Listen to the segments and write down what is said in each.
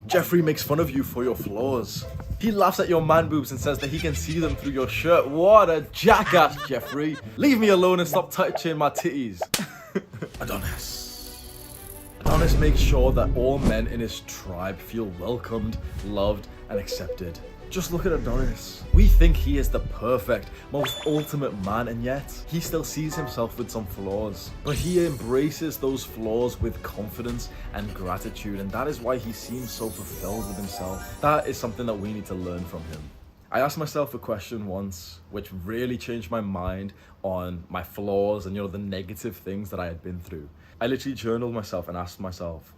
Jeffrey makes fun of you for your flaws. He laughs at your man boobs and says that he can see them through your shirt. What a jackass, Jeffrey. Leave me alone and stop touching my titties. Adonis makes sure that all men in his tribe feel welcomed, loved, and accepted. Just look at Adonis. We think he is the perfect, most ultimate man, and yet he still sees himself with some flaws. But he embraces those flaws with confidence and gratitude, and that is why he seems so fulfilled with himself. That is something that we need to learn from him. I asked myself a question once, which really changed my mind on my flaws and, the negative things that I had been through. I literally journaled myself and asked myself,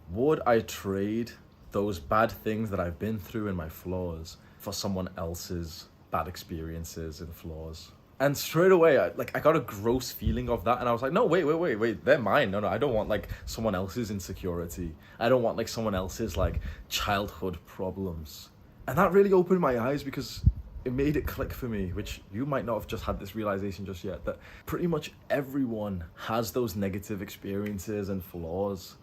would I trade those bad things that I've been through and my flaws for someone else's bad experiences and flaws? And straight away, I got a gross feeling of that, and I was like, no, wait, they're mine. No, I don't want someone else's insecurity. I don't want someone else's childhood problems. And that really opened my eyes, because it made it click for me, which you might not have just had this realization just yet, that pretty much everyone has those negative experiences and flaws,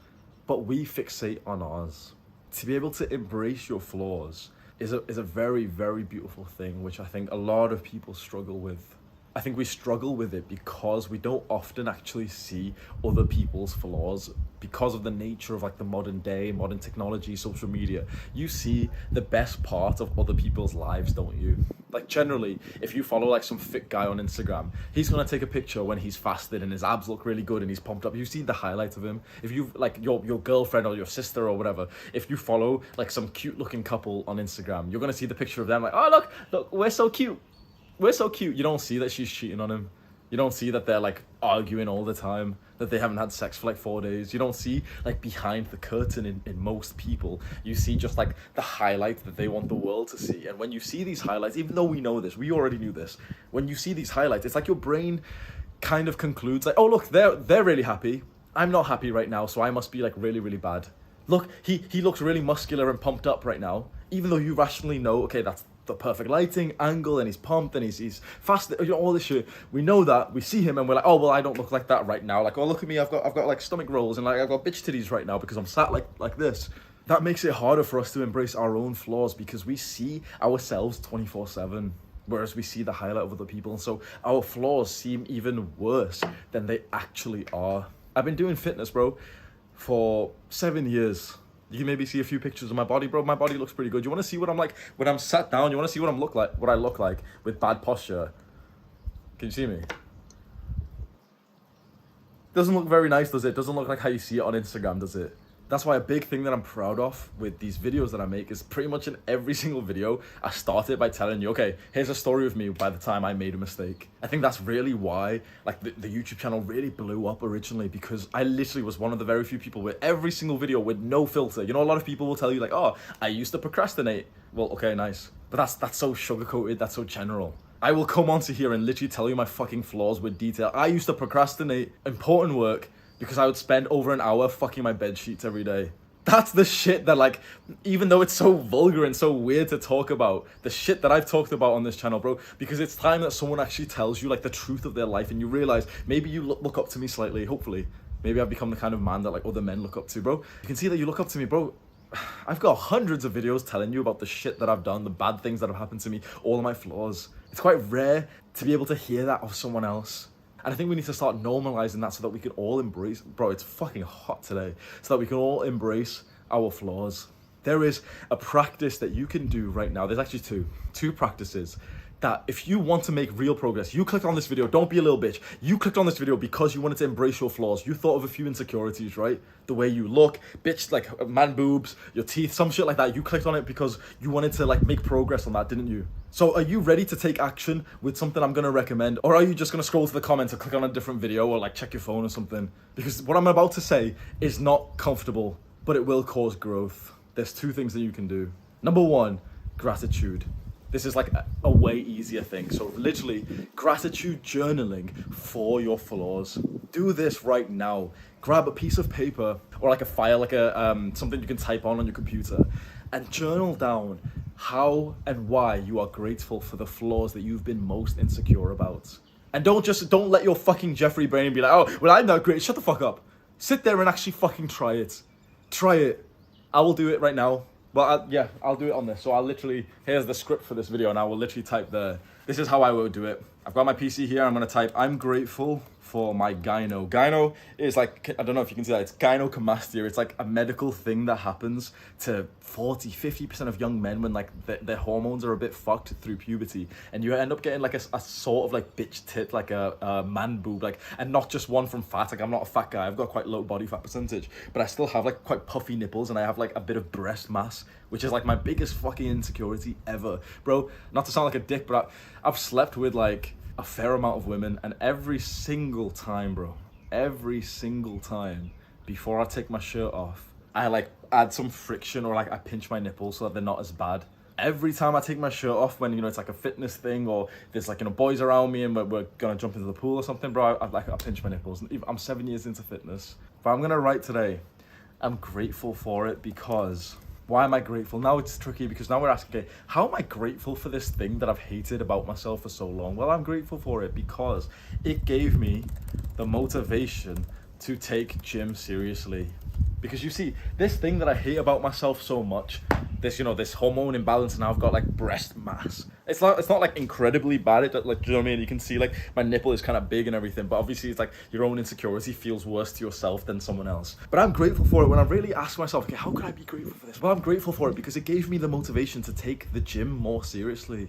but we fixate on ours. To be able to embrace your flaws is a very, very beautiful thing, which I think a lot of people struggle with. I think we struggle with it because we don't often actually see other people's flaws because of the nature of the modern day, modern technology, social media. You see the best part of other people's lives, don't you? Generally, if you follow some fit guy on Instagram, he's gonna take a picture when he's fasted and his abs look really good and he's pumped up. You've seen the highlights of him. If you've your girlfriend or your sister or whatever, if you follow some cute looking couple on Instagram, you're gonna see the picture of them oh look, we're so cute. We're so cute. You don't see that she's cheating on him. You don't see that they're arguing all the time, that they haven't had sex for 4 days. You don't see behind the curtain in most people. You see just the highlight that they want the world to see. And when you see these highlights, even though we know this, we already knew this, when you see these highlights, it's your brain kind of concludes oh look, they're really happy. I'm not happy right now, so I must be really, really bad. Look, he looks really muscular and pumped up right now, even though you rationally know, okay, that's the perfect lighting, angle, and he's pumped and he's fast, all this shit. We know that, we see him and we're oh well, I don't look like that right now. Oh look at me, I've got stomach rolls and I've got bitch titties right now because I'm sat like this. That makes it harder for us to embrace our own flaws because we see ourselves 24/7, whereas we see the highlight of other people, and so our flaws seem even worse than they actually are. I've been doing fitness, bro, for 7 years. You can maybe see a few pictures of my body, bro. My body looks pretty good. You want to see what I'm like when I'm sat down? You want to see what I look like with bad posture? Can you see me? Doesn't look very nice, does it? Doesn't look like how you see it on Instagram, does it? That's why a big thing that I'm proud of with these videos that I make is pretty much in every single video, I started by telling you, okay, here's a story of me by the time I made a mistake. I think that's really why the YouTube channel really blew up originally, because I literally was one of the very few people with every single video with no filter. A lot of people will tell you oh, I used to procrastinate. Well, okay, nice. But that's so sugar-coated, that's so general. I will come onto here and literally tell you my fucking flaws with detail. I used to procrastinate important work because I would spend over an hour fucking my bed sheets every day. That's the shit that even though it's so vulgar and so weird to talk about, the shit that I've talked about on this channel, bro, because it's time that someone actually tells you the truth of their life and you realize maybe you look up to me slightly, hopefully. Maybe I've become the kind of man that other men look up to, bro. You can see that you look up to me, bro. I've got hundreds of videos telling you about the shit that I've done, the bad things that have happened to me, all of my flaws. It's quite rare to be able to hear that of someone else. And I think we need to start normalizing that so that we can all embrace, bro, it's fucking hot today, so that we can all embrace our flaws. There is a practice that you can do right now. There's actually two practices that if you want to make real progress, you clicked on this video, don't be a little bitch. You clicked on this video because you wanted to embrace your flaws. You thought of a few insecurities, right? The way you look, bitch, man boobs, your teeth, some shit like that. You clicked on it because you wanted to make progress on that, didn't you? So are you ready to take action with something I'm gonna recommend? Or are you just gonna scroll to the comments or click on a different video or check your phone or something? Because what I'm about to say is not comfortable, but it will cause growth. There's two things that you can do. Number one, gratitude. This is a way easier thing. So literally, gratitude journaling for your flaws. Do this right now. Grab a piece of paper or a file, something you can type on your computer, and journal down how and why you are grateful for the flaws that you've been most insecure about. And don't let your fucking Jeffrey brain be oh, well, I'm not great. Shut the fuck up. Sit there and actually fucking try it. Try it. I will do it right now. But yeah, I'll do it on this. So I'll literally, here's the script for this video, and I will literally type this is how I will do it. I've got my PC here. I'm going to type, I'm grateful for my gyno. Gyno is like, I don't know if you can see that, it's gynecomastia. It's like a medical thing that happens to 40-50% of young men when like their hormones are a bit fucked through puberty, and you end up getting like a sort of like bitch tit, like a man boob, like, and not just one from fat. Like, I'm not a fat guy, I've got quite low body fat percentage, but I still have like quite puffy nipples, and I have like a bit of breast mass, which is like my biggest fucking insecurity ever, bro. Not to sound like a dick, but I've slept with like a fair amount of women, and every single time, bro, every single time before I take my shirt off, I like add some friction, or like I pinch my nipples so that they're not as bad. Every time I take my shirt off, when, you know, it's like a fitness thing, or there's like, you know, boys around me and we're gonna jump into the pool or something, bro, I pinch my nipples. I'm 7 years into fitness. But I'm gonna write today, I'm grateful for it because... Why am I grateful? Now it's tricky, because now we're asking, okay, how am I grateful for this thing that I've hated about myself for so long? Well, I'm grateful for it because it gave me the motivation to take gym seriously. Because you see, this thing that I hate about myself so much, this, you know, this hormone imbalance, and now I've got like breast mass. It's not like incredibly bad. It, like, do you know what I mean? You can see like my nipple is kind of big and everything, but obviously it's like your own insecurity feels worse to yourself than someone else. But I'm grateful for it when I really ask myself, okay, how could I be grateful for this? Well, I'm grateful for it because it gave me the motivation to take the gym more seriously.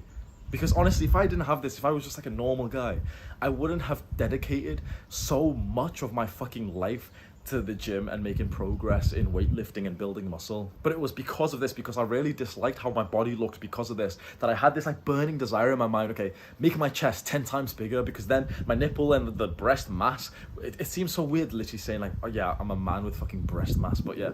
Because honestly, if I didn't have this, if I was just like a normal guy, I wouldn't have dedicated so much of my fucking life to the gym and making progress in weightlifting and building muscle. But it was because of this, because I really disliked how my body looked because of this, that I had this like burning desire in my mind, okay, make my chest 10 times bigger, because then my nipple and the breast mass, it seems so weird literally saying like, oh yeah, I'm a man with fucking breast mass, but yeah,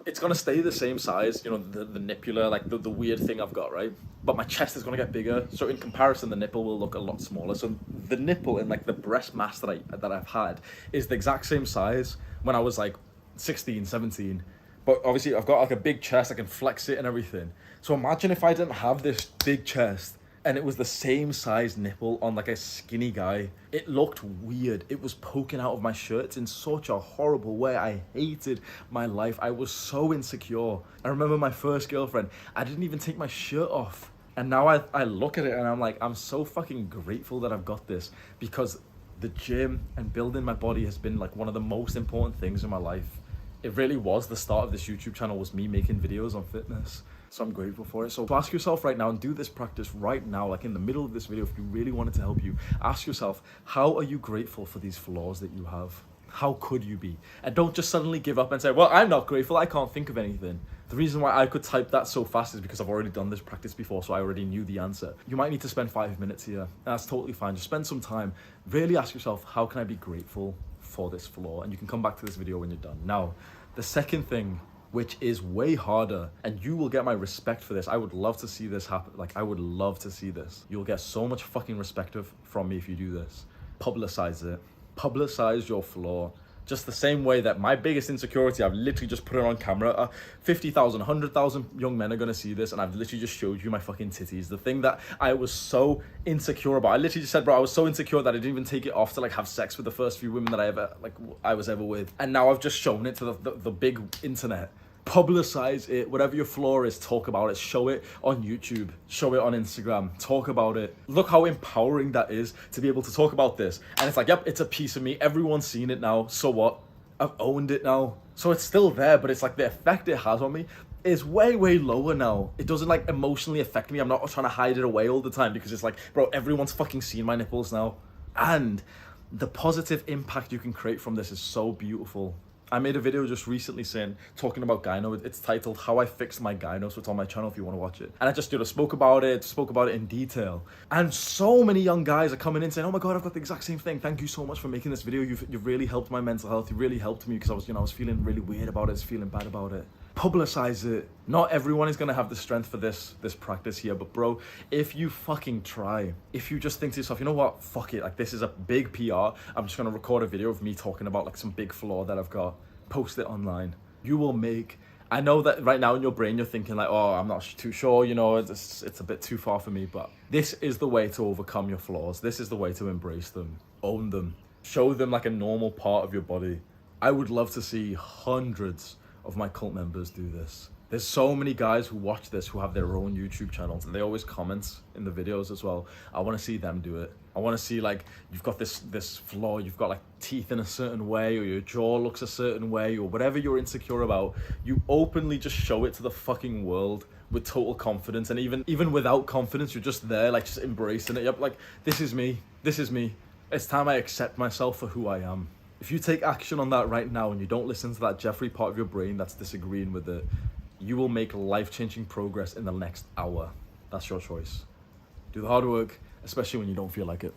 it's gonna stay the same size, you know, the nipple, like the weird thing I've got, right? But my chest is gonna get bigger, so in comparison, the nipple will look a lot smaller. So the nipple and like the breast mass that I've had is the exact same size when I was like 16, 17. But obviously I've got like a big chest, I can flex it and everything. So imagine if I didn't have this big chest and it was the same size nipple on like a skinny guy. It looked weird. It was poking out of my shirts in such a horrible way. I hated my life. I was so insecure. I remember my first girlfriend, I didn't even take my shirt off. And now I look at it and I'm like, I'm so fucking grateful that I've got this, because the gym and building my body has been like one of the most important things in my life. It really was. The start of this YouTube channel was me making videos on fitness. So I'm grateful for it. So ask yourself right now, and do this practice right now, like in the middle of this video, if you really wanted to help you, ask yourself, how are you grateful for these flaws that you have? How could you be? And don't just suddenly give up and say, well, I'm not grateful, I can't think of anything. The reason why I could type that so fast is because I've already done this practice before, so I already knew the answer. You might need to spend 5 minutes here, and that's totally fine. Just spend some time, really ask yourself, how can I be grateful for this flaw? And you can come back to this video when you're done. Now, the second thing, which is way harder, and you will get my respect for this. I would love to see this happen. Like, I would love to see this. You'll get so much fucking respect from me if you do this. Publicize it. Publicize your flaw. Just the same way that my biggest insecurity, I've literally just put it on camera. 50,000, 100,000 young men are gonna see this, and I've literally just showed you my fucking titties. The thing that I was so insecure about. I literally just said, bro, I was so insecure that I didn't even take it off to like have sex with the first few women that I was ever with. And now I've just shown it to the big internet. Publicize it. Whatever your flaw is, talk about it. Show it on YouTube, show it on Instagram, talk about it. Look how empowering that is to be able to talk about this. And it's like, yep, it's a piece of me, everyone's seen it now, so what? I've owned it now. So it's still there, but it's like the effect it has on me is way, way lower now. It doesn't like emotionally affect me. I'm not trying to hide it away all the time, because it's like, bro, everyone's fucking seen my nipples now. And the positive impact you can create from this is so beautiful. I made a video just recently talking about gyno. It's titled How I Fixed My Gyno, so it's on my channel if you want to watch it. And I just spoke about it in detail. And so many young guys are coming in saying, oh my God, I've got the exact same thing. Thank you so much for making this video. You've really helped my mental health. You really helped me, because I was feeling really weird about it, feeling bad about it. Publicize it. Not everyone is gonna have the strength for this practice here, but bro, if you fucking try, if you just think to yourself, you know what, fuck it, like this is a big PR, I'm just gonna record a video of me talking about like some big flaw that I've got, post it online. You will make, I know that right now in your brain you're thinking like, oh, I'm not too sure, you know, it's a bit too far for me, but this is the way to overcome your flaws. This is the way to embrace them, own them, show them like a normal part of your body. I would love to see hundreds of my cult members do this. There's so many guys who watch this who have their own YouTube channels, and they always comment in the videos as well. I want to see them do it. I want to see, like, you've got this flaw, you've got like teeth in a certain way, or your jaw looks a certain way, or whatever you're insecure about. You openly just show it to the fucking world with total confidence, and even without confidence, you're just there, like, just embracing it. You're like, this is me. This is me. It's time I accept myself for who I am. If you take action on that right now and you don't listen to that Jeffrey part of your brain that's disagreeing with it, you will make life-changing progress in the next hour. That's your choice. Do the hard work, especially when you don't feel like it.